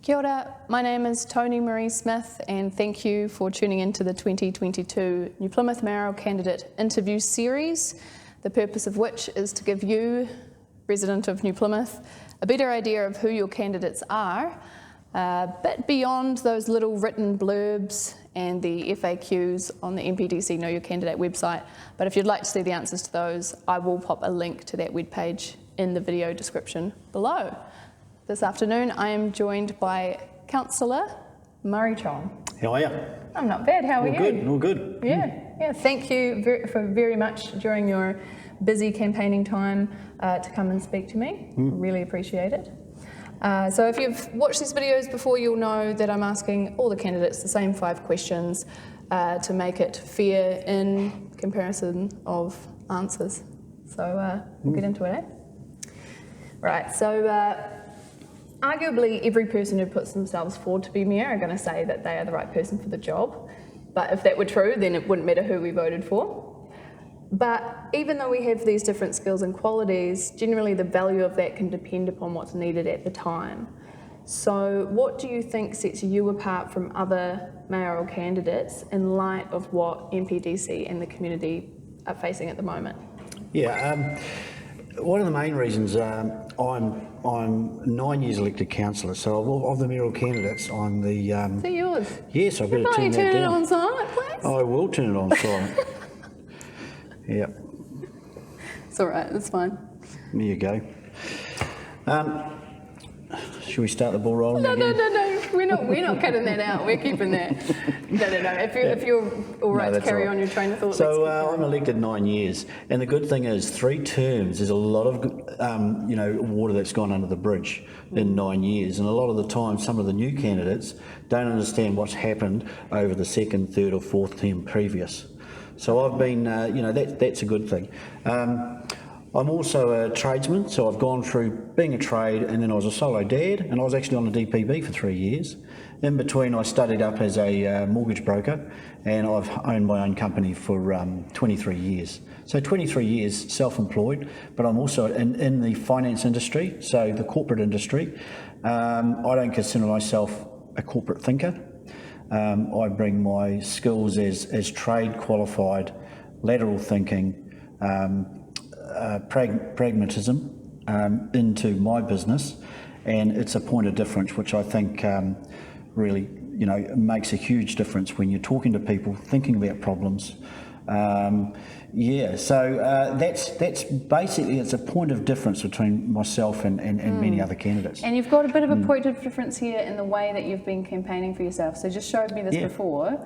Kia ora, my name is Tony Marie Smith and thank you for tuning into the 2022 New Plymouth Mayoral Candidate Interview Series, the purpose of which is to give you, resident of New Plymouth, a better idea of who your candidates are, a bit beyond those little written blurbs and the FAQs on the NPDC Know Your Candidate website. But if you'd like to see the answers to those, I will pop a link to that webpage in the video description below. This afternoon, I am joined by Councillor Murray Chong. How are you? I'm not bad. How are you? Good, all good. Yeah. Thank you very much during your busy campaigning time to come and speak to me. Really appreciate it. So if you've watched these videos before, you'll know that I'm asking all the candidates the same 5 questions to make it fair in comparison of answers. So we'll get into it, eh? Right, so arguably every person who puts themselves forward to be mayor are going to say that they are the right person for the job. But if that were true, then it wouldn't matter who we voted for. But even though we have these different skills and qualities, generally the value of that can depend upon what's needed at the time. So what do you think sets you apart from other mayoral candidates in light of what NPDC and the community are facing at the moment? Yeah, one of the main reasons I'm 9 years elected councillor, so of the mayoral candidates, I'm the... Is that yours? Yes, I better Why turn don't that you turn down. it on silent, please? I will turn it on silent. Yep. It's all right, it's fine. There you go. Should we start the ball rolling No, again? we're not cutting that out. We're keeping that. No. If you're all right to carry on your train of thought. So I'm elected 9 years, and the good thing is 3 terms. There's a lot of water that's gone under the bridge in 9 years, and a lot of the time, some of the new candidates don't understand what's happened over the 2nd, 3rd, or 4th term previous. So I've been, that's a good thing. I'm also a tradesman, so I've gone through being a trade, and then I was a solo dad, and I was actually on the DPB for 3 years. In between, I studied up as a mortgage broker, and I've owned my own company for 23 years. So 23 years self-employed, but I'm also in the finance industry, so the corporate industry. I don't consider myself a corporate thinker. I bring my skills as trade qualified, lateral thinking, pragmatism into my business, and it's a point of difference which I think really makes a huge difference when you're talking to people, thinking about problems. So that's basically, it's a point of difference between myself and many other candidates. And you've got a bit of a point of difference here in the way that you've been campaigning for yourself. So just showed me this before.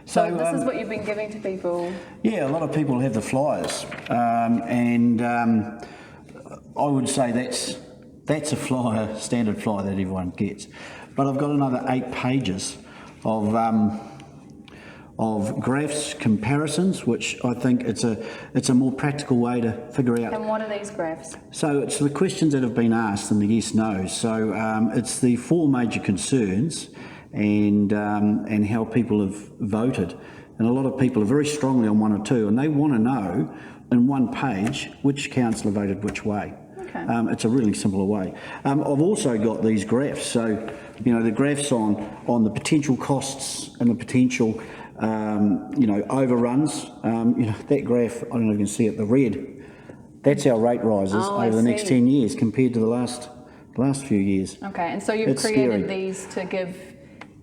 So this is what you've been giving to people. Yeah, a lot of people have the flyers, and I would say that's a flyer, standard flyer that everyone gets. But I've got another 8 pages of graphs, comparisons, which I think it's a more practical way to figure out. And what are these graphs? So it's the questions that have been asked and the yes, no. So it's the 4 major concerns and how people have voted. And a lot of people are very strongly on 1 or 2, and they want to know in 1 page which councillor voted which way. Okay. It's a really simpler way. I've also got these graphs. So, the graphs on the potential costs and the potential overruns. That graph, I don't know if you can see it, the red, that's our rate rises over the next 10 years compared to the last few years. Okay, and so you've created these to give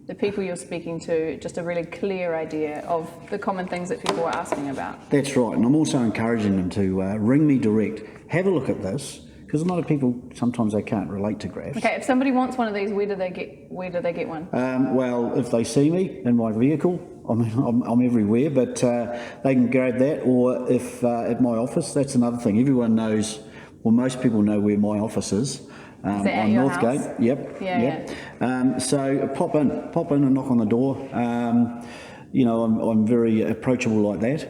the people you're speaking to just a really clear idea of the common things that people are asking about. That's right, and I'm also encouraging them to ring me direct, have a look at this, because a lot of people, sometimes they can't relate to graphs. Okay, if somebody wants one of these, where do they get one? Well, if they see me in my vehicle, I'm everywhere, but they can grab that, or if at my office, that's another thing. Everyone knows, well, most people know where my office is. Is that on your Northgate. house? Yep. Yeah. So pop in and knock on the door. I'm very approachable like that,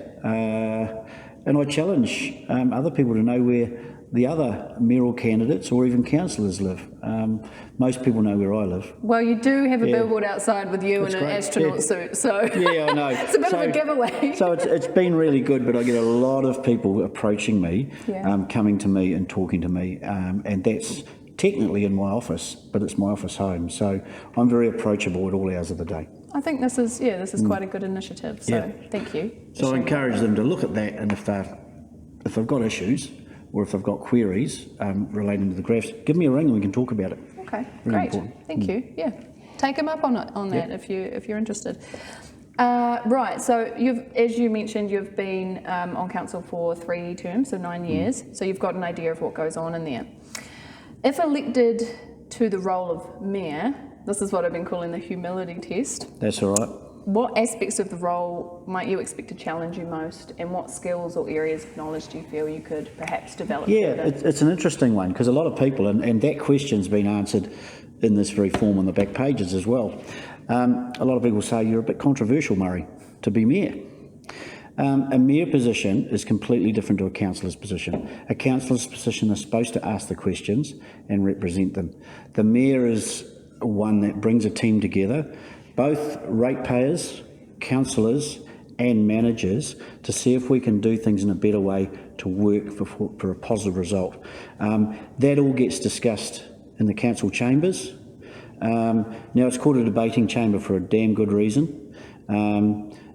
and I challenge other people to know where the other mayoral candidates or even councillors live. Most people know where I live. Well, you do have a billboard outside with you in an astronaut suit, so yeah, I know. It's a bit of a giveaway. So it's been really good, but I get a lot of people approaching me, coming to me and talking to me, and that's technically in my office, but it's my office home. So I'm very approachable at all hours of the day. I think this is quite a good initiative. So thank you. So I encourage them to look at that, and if they've got issues or if they've got queries relating to the graphs, give me a ring and we can talk about it. Okay, Really great. important. Thank you. Yeah, take them up on that if you're interested. Right. So as you mentioned, you've been on council for 3 terms, so 9 years. So you've got an idea of what goes on in there. If elected to the role of mayor, this is what I've been calling the humility test. That's all right. What aspects of the role might you expect to challenge you most, and what skills or areas of knowledge do you feel you could perhaps develop further? It's an interesting one because a lot of people, and that question's been answered in this very form on the back pages as well. A lot of people say you're a bit controversial, Murray, to be mayor. A mayor position is completely different to a councillor's position. A councillor's position is supposed to ask the questions and represent them. The mayor is one that brings a team together, both ratepayers, councillors and managers, to see if we can do things in a better way to work for a positive result. That all gets discussed in the council chambers. Now it's called a debating chamber for a damn good reason.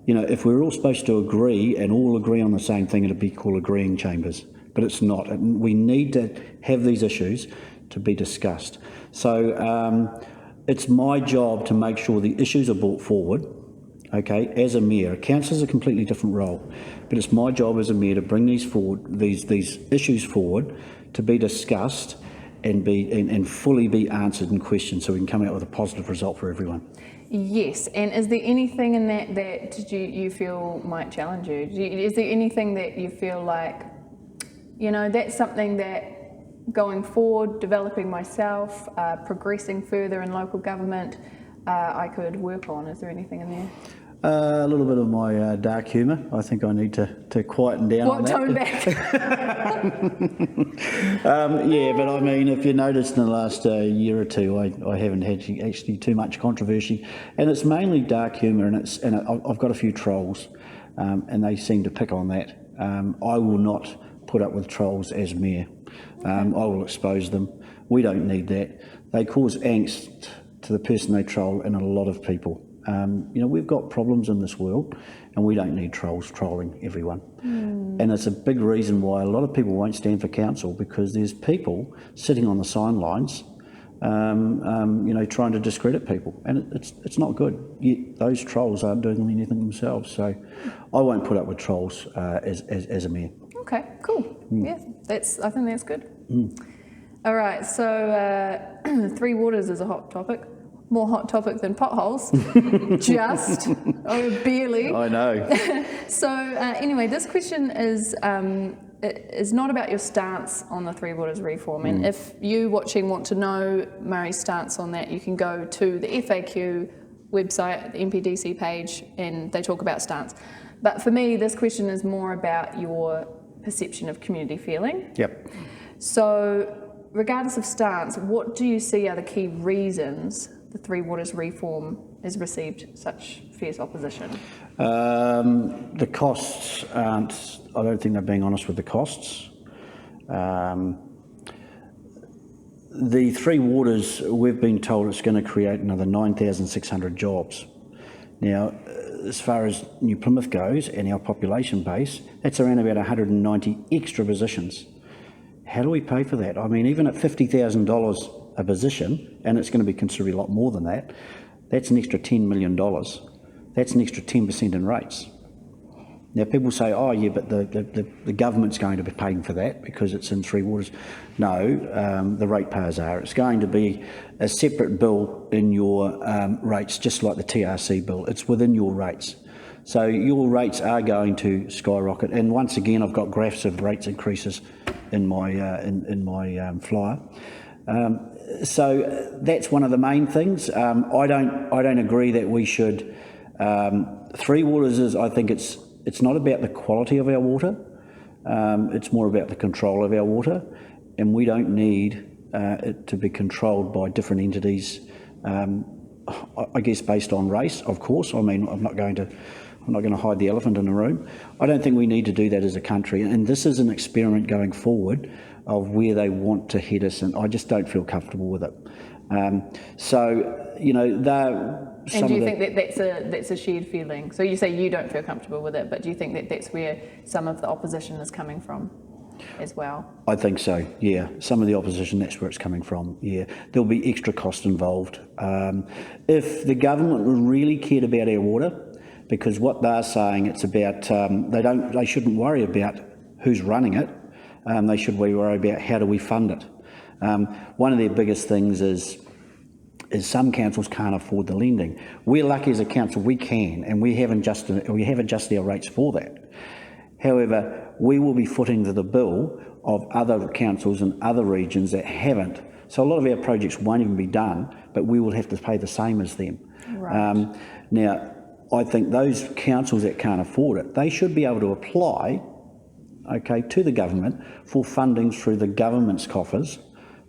If we're all supposed to agree and all agree on the same thing, it'd be called agreeing chambers, but it's not. We need to have these issues to be discussed. So it's my job to make sure the issues are brought forward, okay, as a mayor. Council's a completely different role, but it's my job as a mayor to bring these issues forward to be discussed and fully be answered and questioned so we can come out with a positive result for everyone. Yes, and is there anything in that you feel might challenge you? Is there anything that you feel like, that's something that going forward, developing myself, progressing further in local government, I could work on? Is there anything in there? A little bit of my dark humour. I think I need to quieten down on that. Tone back? But I mean, if you noticed in the last year or two, I haven't had actually too much controversy, and it's mainly dark humour, and I've got a few trolls, and they seem to pick on that. I will not put up with trolls as mayor. I will expose them. We don't need that. They cause angst to the person they troll and a lot of people. We've got problems in this world and we don't need trolls trolling everyone. And it's a big reason why a lot of people won't stand for council, because there's people sitting on the sidelines, trying to discredit people, and it's not good. Yet those trolls aren't doing anything themselves. So I won't put up with trolls as a mayor. Okay, cool. Yeah, I think that's good. All right, so Three Waters is a hot topic. More hot topic than potholes, just, barely. I know. So anyway, this question is not about your stance on the Three Waters reform. And if you watching want to know Murray's stance on that, you can go to the FAQ website, the NPDC page, and they talk about stance. But for me, this question is more about your perception of community feeling. Yep. So regardless of stance, what do you see are the key reasons the Three Waters reform has received such fierce opposition? The costs aren't, I don't think they're being honest with the costs. The Three Waters, we've been told it's going to create another 9,600 jobs. Now, as far as New Plymouth goes and our population base, that's around about 190 extra positions. How do we pay for that? I mean, even at $50,000 a position, and it's going to be considerably a lot more than that, that's an extra $10 million. That's an extra 10% in rates. Now people say, oh yeah, but the government's going to be paying for that because it's in Three Waters. No, the ratepayers are. It's going to be a separate bill in your rates, just like the TRC bill. It's within your rates. So your rates are going to skyrocket. And once again, I've got graphs of rates increases in my flyer. So that's one of the main things. I don't agree that we should. Three Waters is, I think it's not about the quality of our water. It's more about the control of our water, and we don't need it to be controlled by different entities. I guess based on race, of course. I mean, I'm I'm not going to hide the elephant in the room. I don't think we need to do that as a country. And this is an experiment going forward of where they want to head us, and I just don't feel comfortable with it. So, you know, they're... And do you think that that's a shared feeling? So you say you don't feel comfortable with it, but do you think that that's where some of the opposition is coming from as well? I think so, yeah. Some of the opposition, that's where it's coming from, yeah. There'll be extra cost involved. If the government really cared about our water, because what they're saying, it's about, they shouldn't worry about who's running it, they should worry about how do we fund it. One of their biggest things is some councils can't afford the lending. We're lucky as a council, we can, and we have adjusted our rates for that. However, we will be footing to the bill of other councils in other regions that haven't. So a lot of our projects won't even be done, but we will have to pay the same as them. Right. Now, I think those councils that can't afford it, they should be able to apply, okay, to the government for funding through the government's coffers,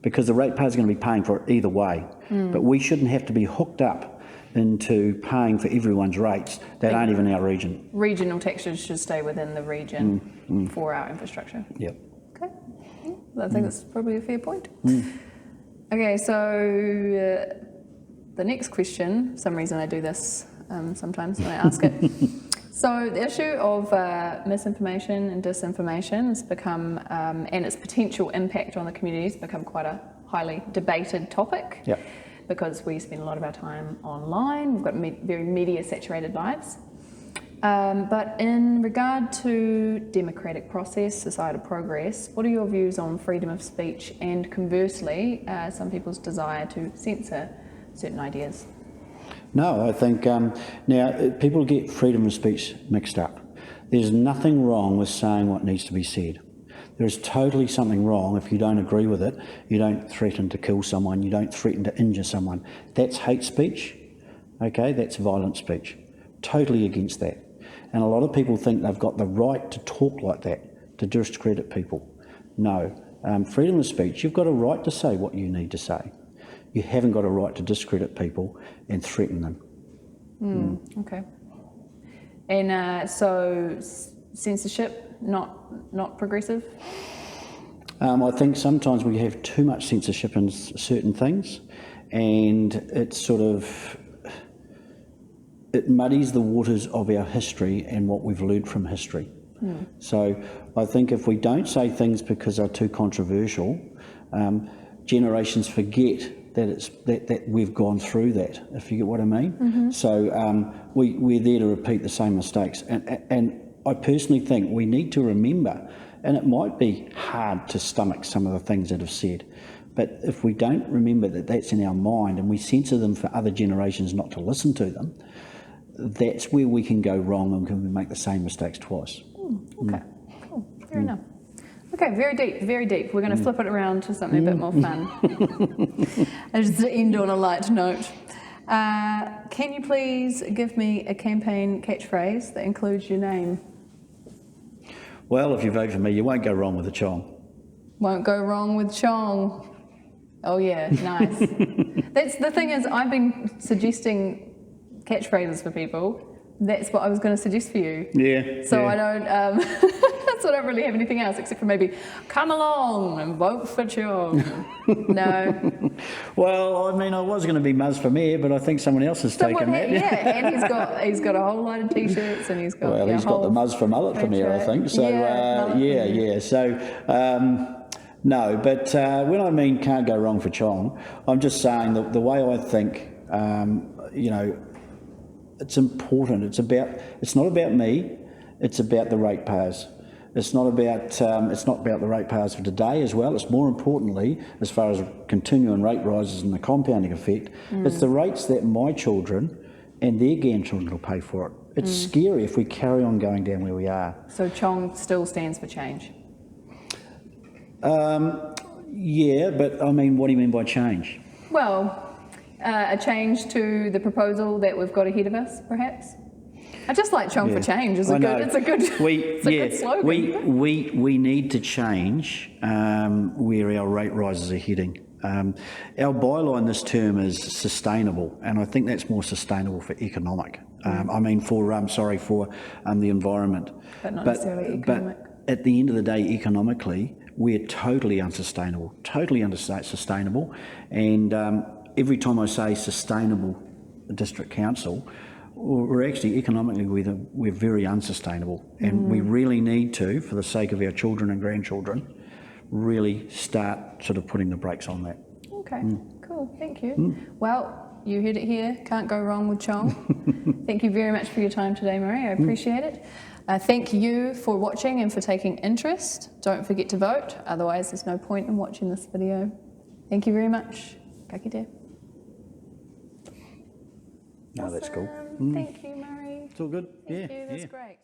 because the ratepayers are going to be paying for it either way. But we shouldn't have to be hooked up into paying for everyone's rates that aren't even our region. Regional taxes should stay within the region for our infrastructure. Yep. Okay. I think that's probably a fair point. Okay, so the next question, for some reason I do this sometimes when I ask it. So the issue of misinformation and disinformation has become, and its potential impact on the community has become quite a highly debated topic. Yep. Because we spend a lot of our time online, we've got very media-saturated lives. But in regard to democratic process, societal progress, what are your views on freedom of speech and conversely, some people's desire to censor certain ideas? No, I think now people get freedom of speech mixed up. There's nothing wrong with saying what needs to be said. There's totally something wrong if you don't agree with it, you don't threaten to kill someone, you don't threaten to injure someone. That's hate speech, okay? That's violent speech. Totally against that. And a lot of people think they've got the right to talk like that, to discredit people. No. Freedom of speech, you've got a right to say what you need to say. You haven't got a right to discredit people and threaten them. Okay. And so censorship, not progressive? I think sometimes we have too much censorship in certain things, and it muddies the waters of our history and what we've learned from history. So I think if we don't say things because they're too controversial, generations forget that we've gone through that, if you get what I mean. So we're there to repeat the same mistakes, and I personally think we need to remember, and it might be hard to stomach some of the things that have said, but if we don't remember that that's in our mind and we censor them for other generations not to listen to them, that's where we can go wrong and can make the same mistakes twice. Okay, cool, fair enough. Okay, very deep, very deep. We're going to flip it around to something a bit more fun. And just to end on a light note. Can you please give me a campaign catchphrase that includes your name? Well, if you vote for me, you won't go wrong with the Chong. Won't go wrong with Chong. Oh yeah, nice. That's the thing is, I've been suggesting catchphrases for people. That's what I was going to suggest for you. Yeah. So I don't. So I don't really have anything else except for maybe come along and vote for Chong. No. Well, I mean, I was going to be Muzz for Mayor, but I think someone else has taken that. Yeah, and he's got a whole lot of t-shirts, and he's got. Well, he's got the Muzz for Mullet for Mayor, I think. So yeah. So no, but when I mean can't go wrong for Chong, I'm just saying the way I think, you know, it's important. It's not about me. It's about the ratepayers. It's not about the ratepayers for today as well. It's more importantly, as far as continuing rate rises and the compounding effect, it's the rates that my children and their grandchildren will pay for it. It's scary if we carry on going down where we are. So Chong still stands for change? Yeah, but I mean, what do you mean by change? Well, a change to the proposal that we've got ahead of us, perhaps? I just like Chong for change. It's a good slogan. We need to change where our rate rises are heading. Our byline this term is sustainable, and I think that's more sustainable for economic. For the environment. But not necessarily economic. But at the end of the day, economically, we're totally unsustainable, and every time I say sustainable district council, we're actually economically we're very unsustainable, and we really need to, for the sake of our children and grandchildren, really start sort of putting the brakes on that. Okay, cool, thank you. Well, you heard it here, can't go wrong with Chong. Thank you very much for your time today, Murray, I appreciate it. Thank you for watching and for taking interest. Don't forget to vote, otherwise there's no point in watching this video. Thank you very much. Ka kite. No, that's cool. Thank you, Murray. It's all good. Thank you, that's great.